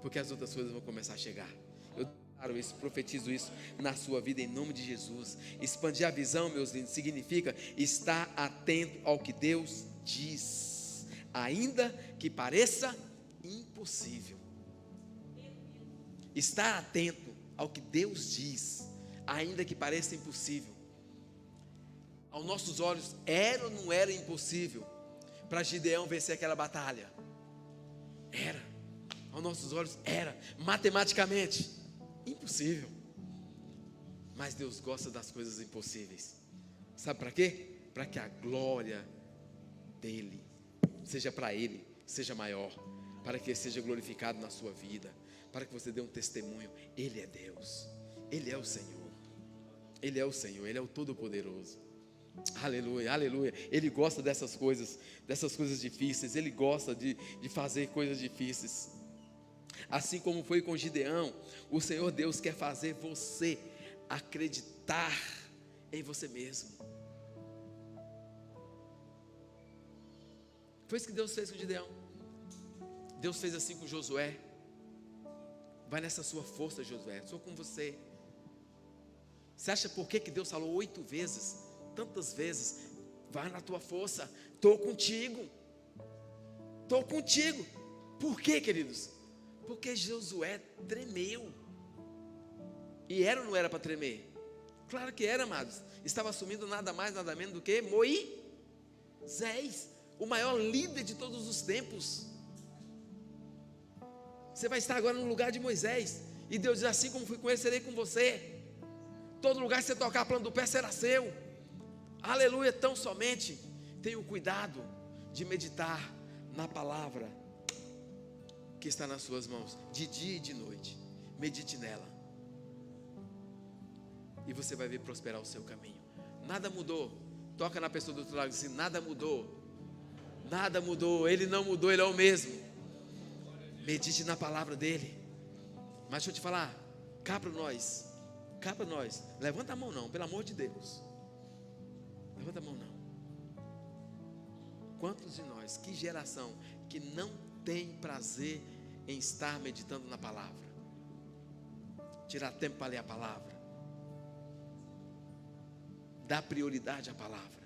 porque as outras coisas vão começar a chegar. Eu declaro isso, profetizo isso na sua vida em nome de Jesus. Expandir a visão, meus lindos, significa estar atento ao que Deus diz, ainda que pareça impossível. Estar atento ao que Deus diz, ainda que pareça impossível. Aos nossos olhos, era ou não era impossível para Gideão vencer aquela batalha? Era. Aos nossos olhos era. Matematicamente impossível. Mas Deus gosta das coisas impossíveis. Sabe para quê? Para que a glória dele seja para ele, seja maior, para que ele seja glorificado na sua vida, para que você dê um testemunho. Ele é Deus, Ele é o Senhor, Ele é o Senhor, Ele é o Todo-Poderoso. Aleluia, aleluia. Ele gosta dessas coisas difíceis. Ele gosta de fazer coisas difíceis. Assim como foi com Gideão, o Senhor Deus quer fazer você acreditar em você mesmo. Foi isso que Deus fez com Gideão. Deus fez assim com Josué. Vai nessa sua força, Josué. Sou com você. Você acha por que Deus falou 8 vezes? Tantas vezes, vai na tua força, estou contigo, por quê, queridos? Porque Josué tremeu, e era ou não era para tremer? Claro que era, amados. Estava assumindo nada mais, nada menos do que Moisés, o maior líder de todos os tempos. Você vai estar agora no lugar de Moisés. E Deus diz: assim como fui com ele, serei com você. Todo lugar que você tocar a planta do pé será seu. Aleluia. Tão somente tenha o cuidado de meditar na palavra que está nas suas mãos, de dia e de noite. Medite nela, e você vai ver prosperar o seu caminho. Nada mudou. Toca na pessoa do outro lado e diz assim: nada mudou. Nada mudou. Ele não mudou, ele é o mesmo. Medite na palavra dele. Mas deixa eu te falar, cá para nós, levanta a mão não, pelo amor de Deus. Levanta a mão não. Quantos de nós, que geração que não tem prazer em estar meditando na palavra? Tirar tempo para ler a palavra, dar prioridade à palavra.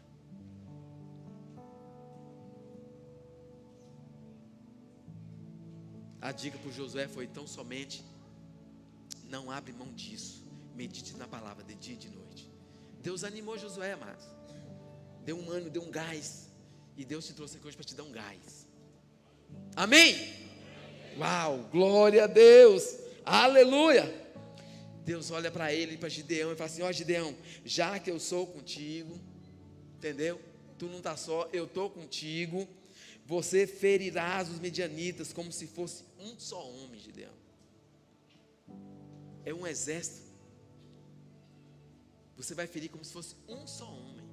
A dica para o Josué foi: tão somente não abre mão disso, medite na palavra de dia e de noite. Deus animou Josué, amados, deu um ânimo, deu um gás, e Deus te trouxe aqui hoje para te dar um gás. Amém? Uau, glória a Deus, aleluia. Deus olha para ele e para Gideão e fala assim: ó Gideão, já que eu sou contigo, entendeu? Tu não está só, eu estou contigo. Você ferirás os medianitas como se fosse um só homem, Gideão. É um exército. Você vai ferir como se fosse um só homem,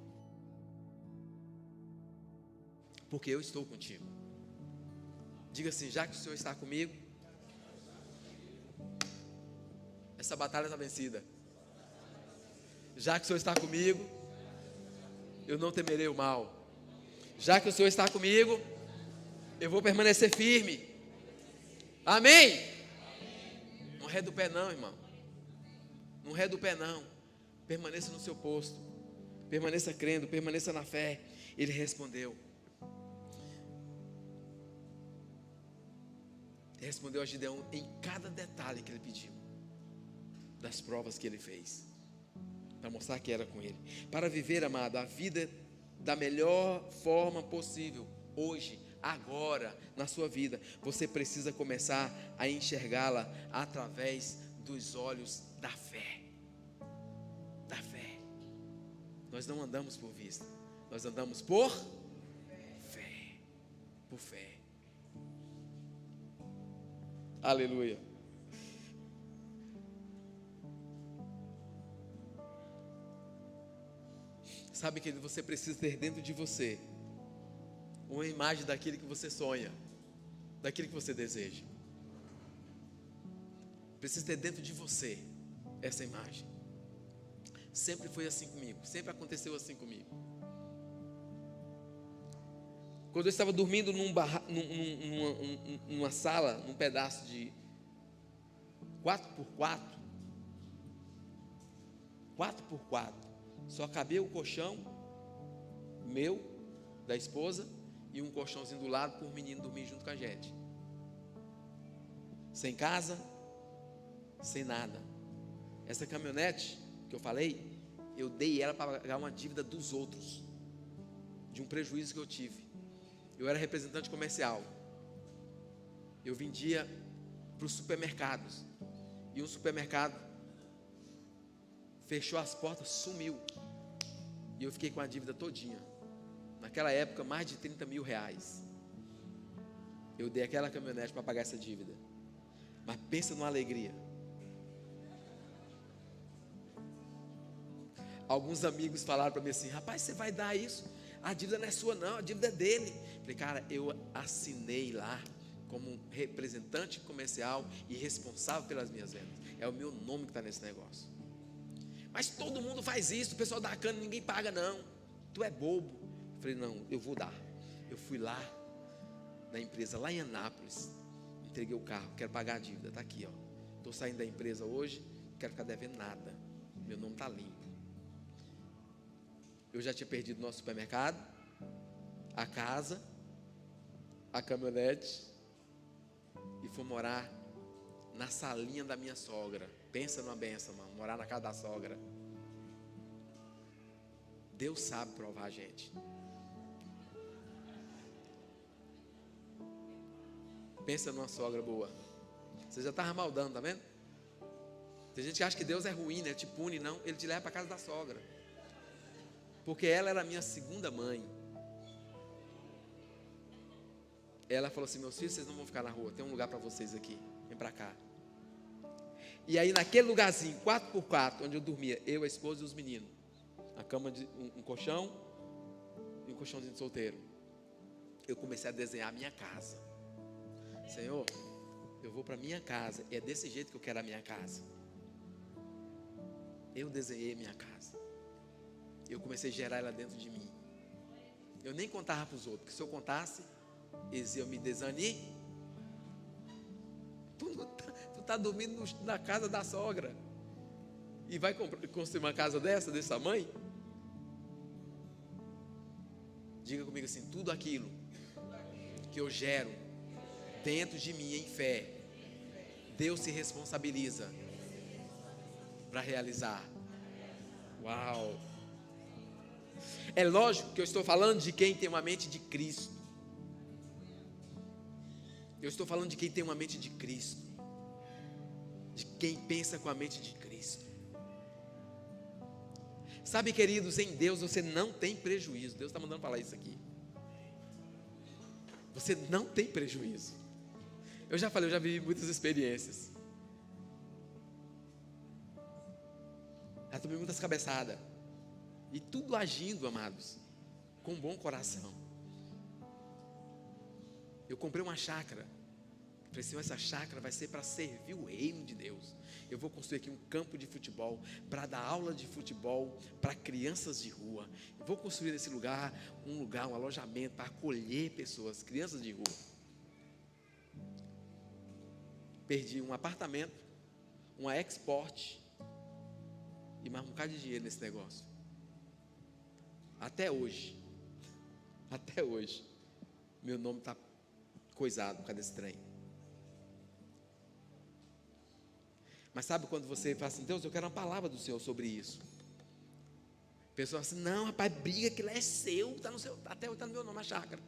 porque eu estou contigo. Diga assim: já que o Senhor está comigo, essa batalha está vencida. Já que o Senhor está comigo, eu não temerei o mal. Já que o Senhor está comigo, eu vou permanecer firme. Amém? Não ré do pé não, irmão. Não ré do pé não. Permaneça no seu posto. Permaneça crendo, permaneça na fé. Ele respondeu. Ele respondeu a Gideão em cada detalhe que ele pediu, das provas que ele fez, para mostrar que era com ele. Para viver, amado, a vida da melhor forma possível, hoje, agora, na sua vida, você precisa começar a enxergá-la através dos olhos da fé. Da fé. Nós não andamos por vista, nós andamos por fé. Por fé. Aleluia. Sabe que você precisa ter dentro de você uma imagem daquilo que você sonha, daquilo que você deseja. Precisa ter dentro de você essa imagem. Sempre foi assim comigo, sempre aconteceu assim comigo. Quando eu estava dormindo numa sala, num pedaço de 4x4, só cabia o colchão meu, da esposa, e um colchãozinho do lado para o menino dormir junto com a gente. Sem casa, sem nada. Essa caminhonete que eu falei, eu dei ela para pagar uma dívida dos outros, de um prejuízo que eu tive. Eu era representante comercial. Eu vendia para os supermercados. E um supermercado fechou as portas, sumiu. E eu fiquei com a dívida todinha. Naquela época, mais de 30 mil reais. Eu dei aquela caminhonete para pagar essa dívida. Mas pensa numa alegria. Alguns amigos falaram para mim assim: rapaz, você vai dar isso? A dívida não é sua não, a dívida é dele. Falei: cara, eu assinei lá como representante comercial e responsável pelas minhas vendas. É o meu nome que está nesse negócio. Mas todo mundo faz isso, o pessoal dá cana, ninguém paga não. Tu é bobo. Falei: não, eu vou dar. Eu fui lá na empresa, lá em Anápolis, entreguei o carro, quero pagar a dívida, está aqui, ó. Estou saindo da empresa hoje, não quero ficar devendo nada. Meu nome está limpo. Eu já tinha perdido nosso supermercado, a casa, a caminhonete, e fui morar na salinha da minha sogra. Pensa numa benção, mano, morar na casa da sogra. Deus sabe provar a gente. Pensa numa sogra boa. Você já estava maldando, tá vendo? Tem gente que acha que Deus é ruim, né? Ele te pune, não. Ele te leva para casa da sogra. Porque ela era a minha segunda mãe. Ela falou assim: meus filhos, vocês não vão ficar na rua, tem um lugar para vocês aqui, vem para cá. E aí naquele lugarzinho, 4x4, onde eu dormia, eu, a esposa e os meninos, a cama de um colchão e um colchãozinho de solteiro, eu comecei a desenhar a minha casa. Senhor, eu vou para minha casa, é desse jeito que eu quero a minha casa. Eu desenhei minha casa. Eu comecei a gerar ela dentro de mim. Eu nem contava para os outros, porque se eu contasse, eles iam me desanimar. Tu está dormindo na casa da sogra e vai construir uma casa desse tamanho? Diga comigo assim: tudo aquilo que eu gero dentro de mim em fé, Deus se responsabiliza para realizar. Uau! É lógico que eu estou falando de quem tem uma mente de Cristo. Eu estou falando de quem tem uma mente de Cristo, de quem pensa com a mente de Cristo. Sabe, queridos, em Deus você não tem prejuízo. Deus está mandando falar isso aqui. Você não tem prejuízo. Eu já falei, eu já vivi muitas experiências. Já tomei muitas cabeçadas. E tudo agindo, amados, com bom coração. Eu comprei uma chácara. Falei assim: essa chácara vai ser para servir o reino de Deus. Eu vou construir aqui um campo de futebol, para dar aula de futebol para crianças de rua. Eu vou construir nesse lugar, um alojamento para acolher pessoas, crianças de rua. Perdi um apartamento, uma export e mais um bocado de dinheiro nesse negócio. Até hoje, meu nome está coisado por causa desse trem. Mas sabe quando você fala assim: Deus, eu quero uma palavra do Senhor sobre isso. A pessoa fala assim: não, rapaz, briga, aquilo é seu, está no seu, até está no meu nome, a chácara.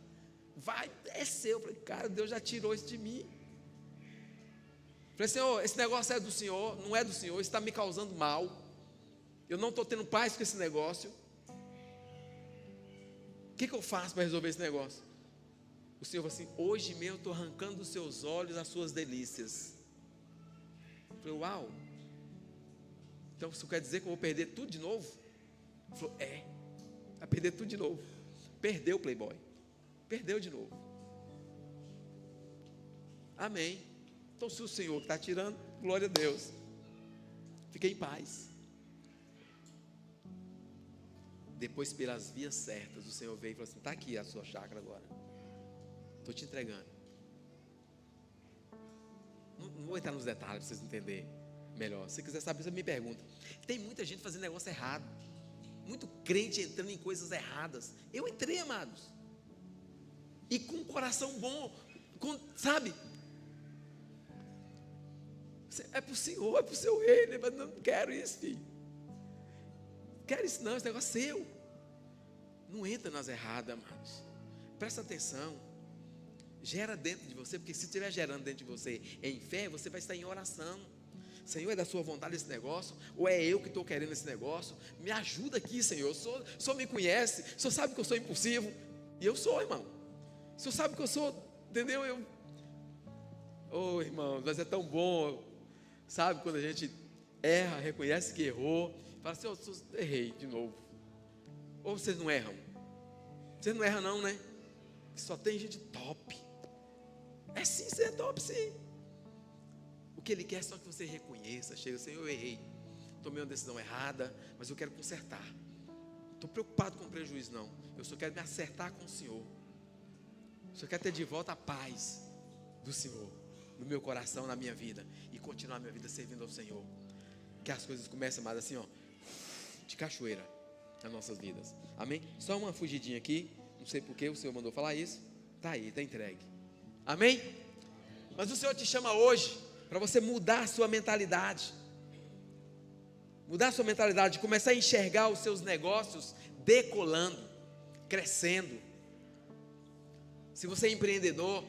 Vai, é seu. Eu falei: cara, Deus já tirou isso de mim. Eu falei: Senhor, esse negócio é do Senhor, não é do Senhor, isso está me causando mal. Eu não estou tendo paz com esse negócio. O que eu faço para resolver esse negócio? O Senhor falou assim: hoje mesmo eu estou arrancando dos seus olhos as suas delícias. Eu falei: uau, então isso quer dizer que eu vou perder tudo de novo? Ele falou: vai perder tudo de novo. Perdeu o Playboy, perdeu de novo. Amém. Então se o Senhor está tirando, glória a Deus, fiquei em paz. Depois, pelas vias certas, o Senhor veio e falou assim: está aqui a sua chácara agora, estou te entregando. Não vou entrar nos detalhes para vocês entenderem melhor. Se quiser saber, você me pergunta. Tem muita gente fazendo negócio errado, muito crente entrando em coisas erradas. Eu entrei, amados, e com um coração bom, sabe? É para o Senhor, é para o seu reino. Mas não quero isso, filho. Quero isso não, esse negócio é seu. Não entra nas erradas, amados. Presta atenção. Gera dentro de você, porque se estiver gerando dentro de você em fé, você vai estar em oração. Senhor, é da sua vontade esse negócio? Ou é eu que estou querendo esse negócio? Me ajuda aqui, Senhor. O Senhor me conhece, o Senhor sabe que eu sou impulsivo. E eu sou, irmão. O Senhor sabe que eu sou, entendeu? Irmão, mas é tão bom, sabe, quando a gente erra, reconhece que errou, fala assim: eu errei de novo. Ou vocês não erram? Vocês não erram não, né? Só tem gente top. É sim, você é top sim. O que Ele quer é só que você reconheça. Chega assim: eu errei, tomei uma decisão errada, mas eu quero consertar. Não estou preocupado com prejuízo não. Eu só quero me acertar com o Senhor. Eu só quero ter de volta a paz do Senhor no meu coração, na minha vida, e continuar a minha vida servindo ao Senhor. Que as coisas comecem mais assim, de cachoeira nas nossas vidas. Amém? Só uma fugidinha aqui. Não sei porque o Senhor mandou falar isso. Está aí, está entregue. Amém? Mas o Senhor te chama hoje para você mudar a sua mentalidade. Mudar a sua mentalidade, começar a enxergar os seus negócios decolando, crescendo. Se você é empreendedor,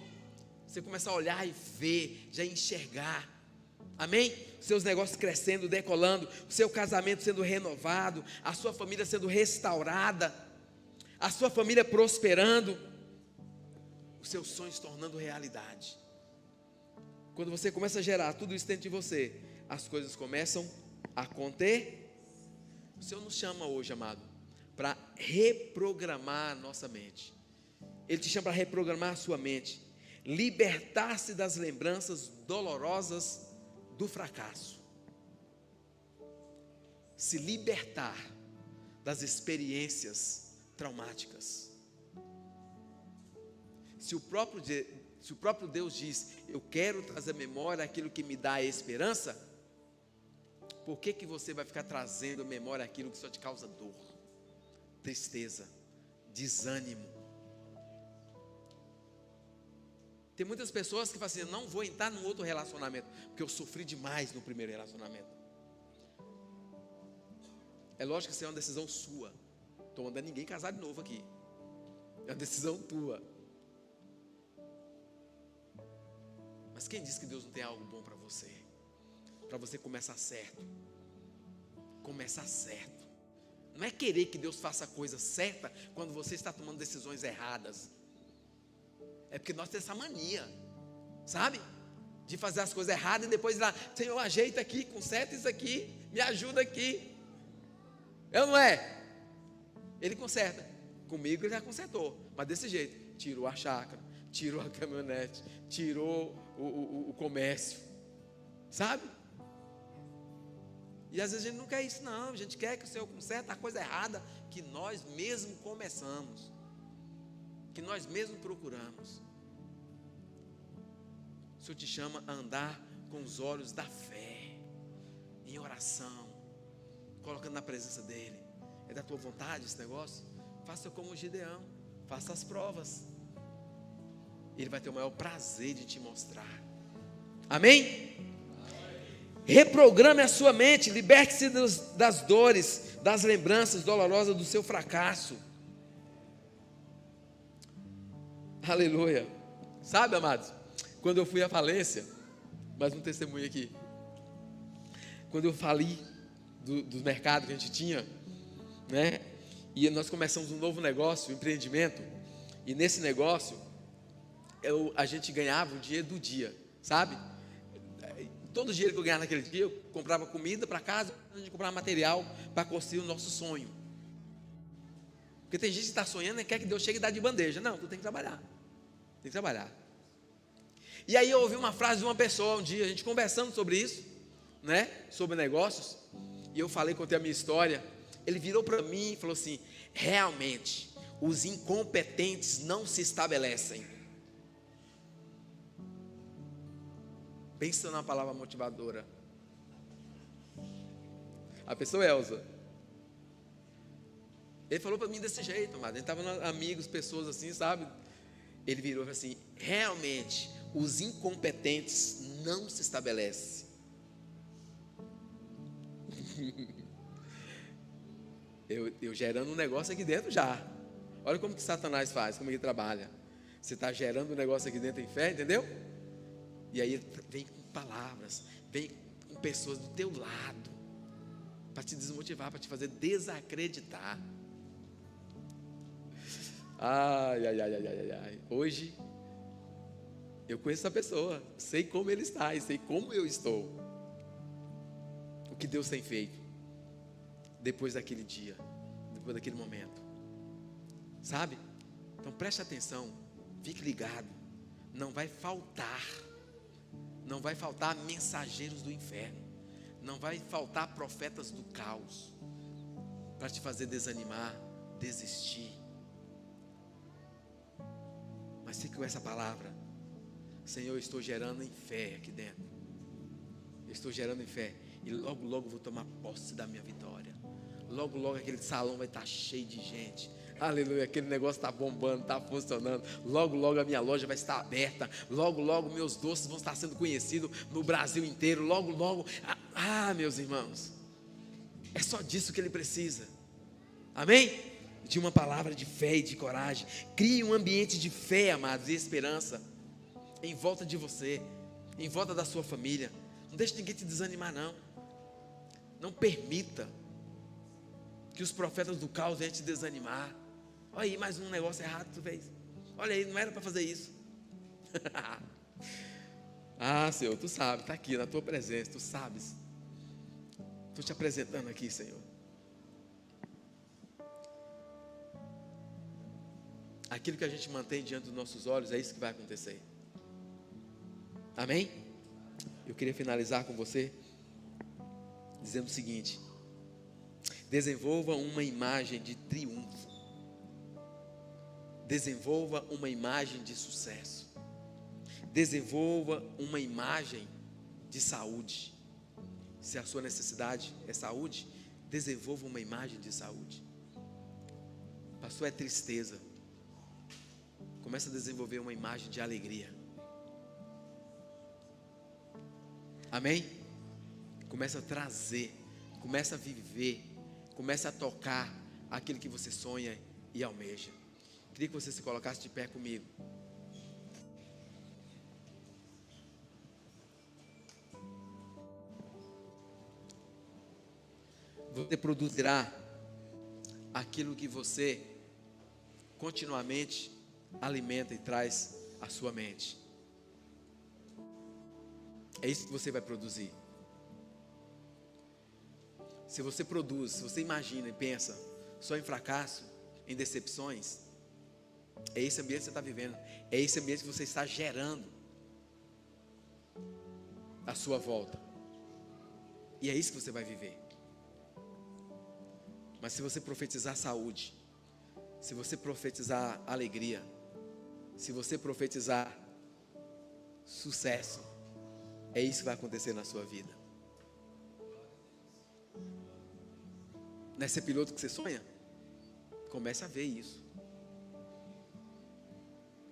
você começa a olhar e ver, já enxergar. Amém? Seus negócios crescendo, decolando, o seu casamento sendo renovado, a sua família sendo restaurada, a sua família prosperando, os seus sonhos tornando realidade. Quando você começa a gerar tudo isso dentro de você, as coisas começam a acontecer. O Senhor nos chama hoje, amado, para reprogramar a nossa mente. Ele te chama para reprogramar a sua mente, libertar-se das lembranças dolorosas do fracasso, se libertar das experiências traumáticas. Se o próprio Deus diz: eu quero trazer à memória aquilo que me dá esperança, por que você vai ficar trazendo à memória aquilo que só te causa dor, tristeza, desânimo? Tem muitas pessoas que falam assim: eu não vou entrar num outro relacionamento, porque eu sofri demais no primeiro relacionamento. É lógico que isso é uma decisão sua. Estou mandando ninguém casar de novo aqui. É uma decisão tua. Mas quem disse que Deus não tem algo bom para você? Para você começar certo. Começar certo. Não é querer que Deus faça a coisa certa quando você está tomando decisões erradas. É porque nós temos essa mania, sabe? De fazer as coisas erradas e depois ir lá: Senhor, ajeita aqui, conserta isso aqui, me ajuda aqui. Eu não é? Ele conserta. Comigo ele já consertou, mas desse jeito: tirou a chácara, tirou a caminhonete, tirou o comércio, sabe? E às vezes a gente não quer isso não, a gente quer que o Senhor conserte a coisa errada que nós mesmos começamos, que nós mesmos procuramos. O Senhor te chama a andar com os olhos da fé, em oração, colocando na presença dEle. É da tua vontade esse negócio? Faça como o Gideão, faça as provas. Ele vai ter o maior prazer de te mostrar. Amém? Reprograme a sua mente, liberte-se das dores, das lembranças dolorosas do seu fracasso. Aleluia. Sabe, amados, quando eu fui à falência, mais um testemunho aqui, quando eu fali dos mercados que a gente tinha, né, e nós começamos um novo negócio, um empreendimento, e nesse negócio, a gente ganhava o dinheiro do dia, sabe? Todo o dinheiro que eu ganhava naquele dia, eu comprava comida para casa, a gente comprava material para construir o nosso sonho. Porque tem gente que está sonhando e quer que Deus chegue e dá de bandeja. Não, tu tem que trabalhar. Tem que trabalhar. E aí eu ouvi uma frase de uma pessoa um dia, a gente conversando sobre isso, né? Sobre negócios. E eu falei, contei a minha história. Ele virou para mim e falou assim: realmente, os incompetentes não se estabelecem. Pensa numa palavra motivadora. A pessoa é Elza. Ele falou para mim desse jeito, amado. A gente estava amigos, pessoas assim, sabe? Ele virou e falou assim: realmente, os incompetentes não se estabelecem. eu gerando um negócio aqui dentro já. Olha como que Satanás faz, como ele trabalha. Você está gerando um negócio aqui dentro em fé, entendeu? E aí ele vem com palavras, vem com pessoas do teu lado, para te desmotivar, para te fazer desacreditar. Ai. Hoje, eu conheço essa pessoa, sei como ele está e sei como eu estou. O que Deus tem feito depois daquele dia, depois daquele momento, sabe? Então preste atenção, fique ligado. Não vai faltar mensageiros do inferno, não vai faltar profetas do caos para te fazer desanimar, desistir. Mas fique com essa palavra: Senhor, eu estou gerando em fé aqui dentro. Eu estou gerando em fé. E logo, logo vou tomar posse da minha vitória. Logo, logo aquele salão vai estar cheio de gente. Aleluia, aquele negócio está bombando, está funcionando. Logo, logo a minha loja vai estar aberta. Logo, logo meus doces vão estar sendo conhecidos no Brasil inteiro. Logo, logo, meus irmãos, é só disso que ele precisa. Amém? de uma palavra de fé e de coragem. Crie um ambiente de fé, amados, e esperança em volta de você, em volta da sua família. Não deixe ninguém te desanimar, não. Não permita que os profetas do caos venham te desanimar. Olha aí, mais um negócio errado que tu fez. Olha aí, não era para fazer isso. Ah, Senhor, tu sabe, está aqui na tua presença, tu sabes. Estou te apresentando aqui, Senhor. Aquilo que a gente mantém diante dos nossos olhos, é isso que vai acontecer. Amém? Eu queria finalizar com você dizendo o seguinte: desenvolva uma imagem de triunfo. Desenvolva uma imagem de sucesso. Desenvolva uma imagem de saúde. Se a sua necessidade é saúde, desenvolva uma imagem de saúde. Pastor, é tristeza. Começa a desenvolver uma imagem de alegria. Amém? Começa a trazer, começa a viver, começa a tocar aquilo que você sonha e almeja. Queria que você se colocasse de pé comigo. Você produzirá aquilo que você continuamente alimenta e traz à sua mente. É isso que você vai produzir. Se você produz, se você imagina e pensa só em fracasso, em decepções, é esse ambiente que você está vivendo, é esse ambiente que você está gerando à sua volta, e é isso que você vai viver. Mas se você profetizar saúde, se você profetizar alegria, se você profetizar sucesso, é isso que vai acontecer na sua vida. Não é ser piloto que você sonha? Comece a ver isso.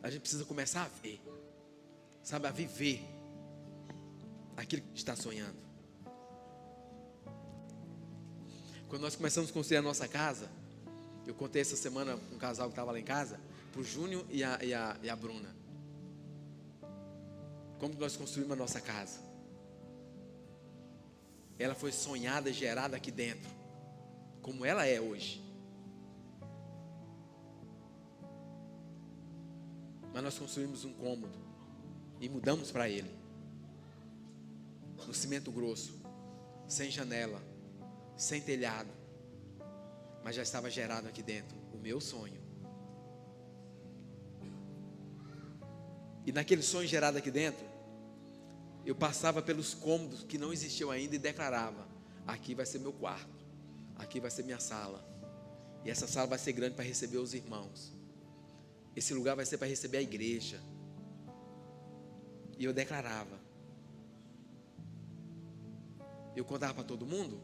A gente precisa começar a ver, sabe, a viver aquilo que está sonhando. Quando nós começamos a construir a nossa casa, eu contei essa semana com um casal que estava lá em casa, para o Júnior e a Bruna, como nós construímos a nossa casa. Ela foi sonhada e gerada aqui dentro, como ela é hoje. Mas nós construímos um cômodo e mudamos para ele, no cimento grosso, sem janela, sem telhado, mas já estava gerado aqui dentro o meu sonho. E naquele sonho gerado aqui dentro, eu passava pelos cômodos que não existiam ainda e declarava: aqui vai ser meu quarto, aqui vai ser minha sala, e essa sala vai ser grande para receber os irmãos, esse lugar vai ser para receber a igreja. E eu declarava. Eu contava para todo mundo?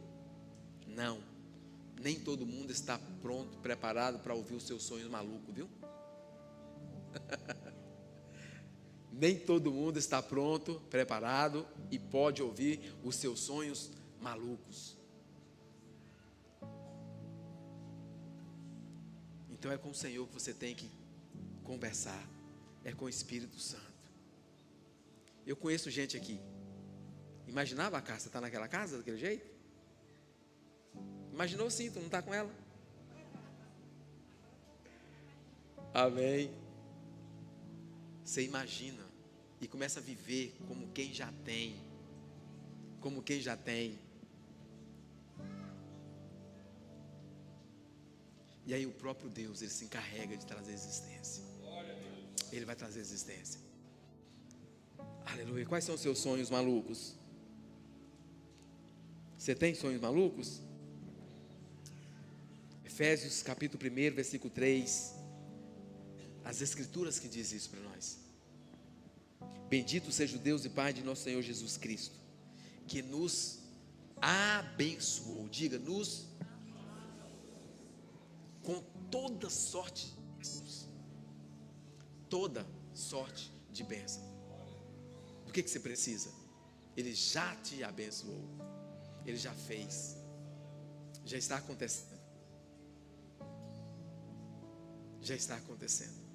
Não, nem todo mundo está pronto, preparado para ouvir os seus sonhos malucos, viu? Nem todo mundo está pronto, preparado e pode ouvir os seus sonhos malucos. Então é com o Senhor que você tem que conversar, é com o Espírito Santo. Eu conheço gente aqui. Imaginava a casa, você está naquela casa daquele jeito? Imaginou sim, tu não está com ela? Amém. Você imagina e começa a viver como quem já tem. Como quem já tem. E aí o próprio Deus, Ele se encarrega de trazer existência. Ele vai trazer existência. Aleluia. Quais são os seus sonhos malucos? Você tem sonhos malucos? Efésios capítulo 1, versículo 3. As escrituras que diz isso para nós. Bendito seja o Deus e Pai de nosso Senhor Jesus Cristo, que nos abençoou. Diga, nos com toda sorte de bênçãos. Toda sorte de bênção. O que você precisa? Ele já te abençoou. Ele já fez. Já está acontecendo. já está acontecendo.